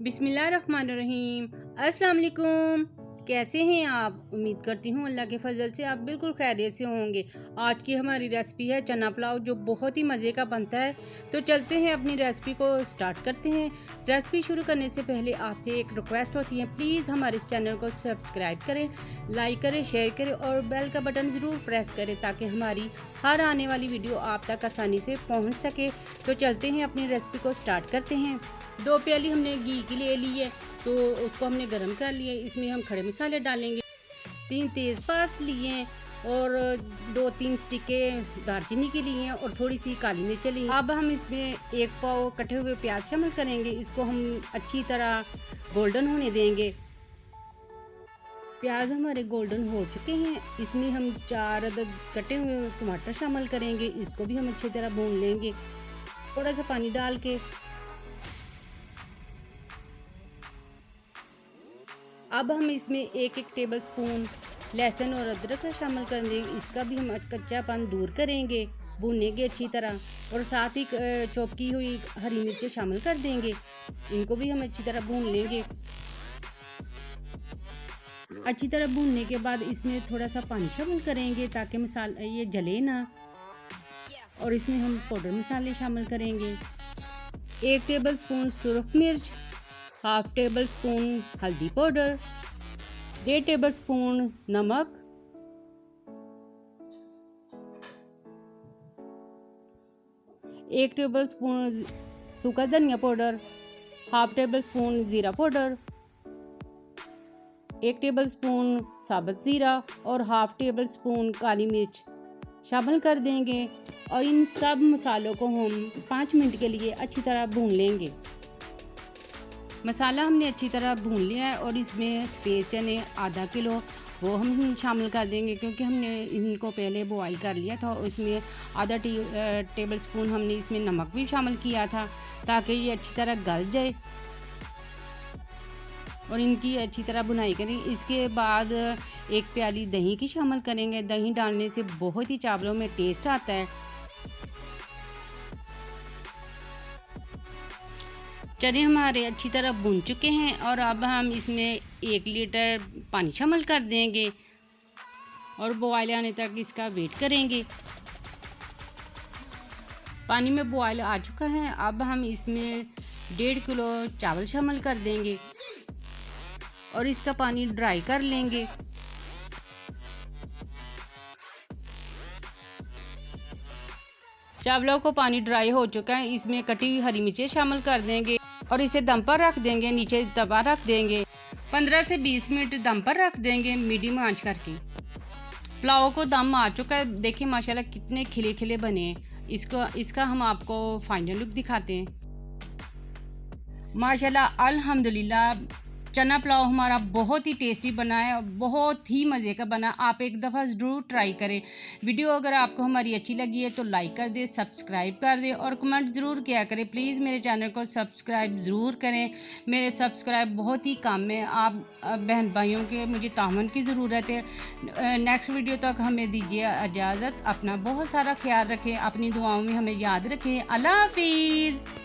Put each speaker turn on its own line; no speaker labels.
बिस्मिल्लाहिर्रहमानिर्रहीम। अस्सलाम वालेकुम। कैसे हैं आप? उम्मीद करती हूँ अल्लाह के फजल से आप बिल्कुल खैरियत से होंगे। आज की हमारी रेसिपी है चना पुलाव, जो बहुत ही मज़े का बनता है। तो चलते हैं अपनी रेसिपी को स्टार्ट करते हैं। रेसिपी शुरू करने से पहले आपसे एक रिक्वेस्ट होती है, प्लीज़ हमारे इस चैनल को सब्सक्राइब करें, लाइक करें, शेयर करें और बेल का बटन ज़रूर प्रेस करें ताकि हमारी हर आने वाली वीडियो आप तक आसानी से पहुँच सके। तो चलते हैं अपनी रेसिपी को स्टार्ट करते हैं। 2 प्याली हमने घी की ले ली है, तो उसको हमने गरम कर लिया। इसमें हम खड़े मसाले डालेंगे। 3 तेज़पात लिए हैं और 2-3 स्टिके दालचीनी के लिए हैं और थोड़ी सी काली मिर्च ली। अब हम इसमें 1 पाव कटे हुए प्याज शामिल करेंगे। इसको हम अच्छी तरह गोल्डन होने देंगे। प्याज हमारे गोल्डन हो चुके हैं। इसमें हम 4 अदद कटे हुए टमाटर शामिल करेंगे। इसको भी हम अच्छी तरह भून लेंगे, थोड़ा सा पानी डाल के। अब हम इसमें 1-1 टेबल स्पून लहसुन और अदरक का शामिल कर देंगे। इसका भी हम कच्चापन दूर करेंगे, भूनेंगे अच्छी तरह। और साथ ही चॉप की हुई हरी मिर्चें शामिल कर देंगे। इनको भी हम अच्छी तरह भून लेंगे। अच्छी तरह भूनने के बाद इसमें थोड़ा सा पानी शामिल करेंगे ताकि मसाला ये जले ना। और इसमें हम पाउडर मसाले शामिल करेंगे। 1 टेबल स्पून सुरख मिर्च, 1/2 टेबल स्पून हल्दी पाउडर, 1.5 टेबल स्पून नमक, 1 टेबल स्पून सूखा धनिया पाउडर, 1/2 टेबल स्पून जीरा पाउडर, 1 टेबल स्पून साबुत ज़ीरा और 1/2 टेबल स्पून काली मिर्च शामिल कर देंगे। और इन सब मसालों को हम 5 मिनट के लिए अच्छी तरह भून लेंगे। मसाला हमने अच्छी तरह भून लिया है और इसमें सफ़ेद चने आधा किलो वो हम शामिल कर देंगे, क्योंकि हमने इनको पहले बॉईल कर लिया था। इसमें आधा टेबल स्पून हमने इसमें नमक भी शामिल किया था ताकि ये अच्छी तरह गल जाए। और इनकी अच्छी तरह भुनाई करें। इसके बाद 1 प्याली दही की शामिल करेंगे। दही डालने से बहुत ही चावलों में टेस्ट आता है। चने हमारे अच्छी तरह भून चुके हैं और अब हम इसमें 1 लीटर पानी शामिल कर देंगे और बॉयल आने तक इसका वेट करेंगे। पानी में बॉयल आ चुका है। अब हम इसमें 1.5 किलो चावल शामिल कर देंगे और इसका पानी ड्राई कर लेंगे। चावलों को पानी ड्राई हो चुका है। इसमें कटी हुई हरी मिर्चें शामिल कर देंगे और इसे दम पर रख देंगे। नीचे दबा रख देंगे। 15 से 20 मिनट दम पर रख देंगे मीडियम आंच करके। पुलाव को दम आ चुका है। देखिए माशाल्लाह कितने खिले खिले बने हैं। इसका हम आपको फाइनल लुक दिखाते हैं। माशाल्लाह अल्हम्दुलिल्लाह चना पुलाव हमारा बहुत ही टेस्टी बना है, बहुत ही मज़े का बना। आप एक दफ़ा ज़रूर ट्राई करें। वीडियो अगर आपको हमारी अच्छी लगी है तो लाइक कर दें, सब्सक्राइब कर दें और कमेंट ज़रूर किया करें। प्लीज़ मेरे चैनल को सब्सक्राइब ज़रूर करें। मेरे सब्सक्राइब बहुत ही कम है। आप बहन भाइयों के मुझे तामन की ज़रूरत है। नेक्स्ट वीडियो तक हमें दीजिए इजाज़त। अपना बहुत सारा ख्याल रखें, अपनी दुआओं में हमें याद रखें। अल्लाह हाफिज़।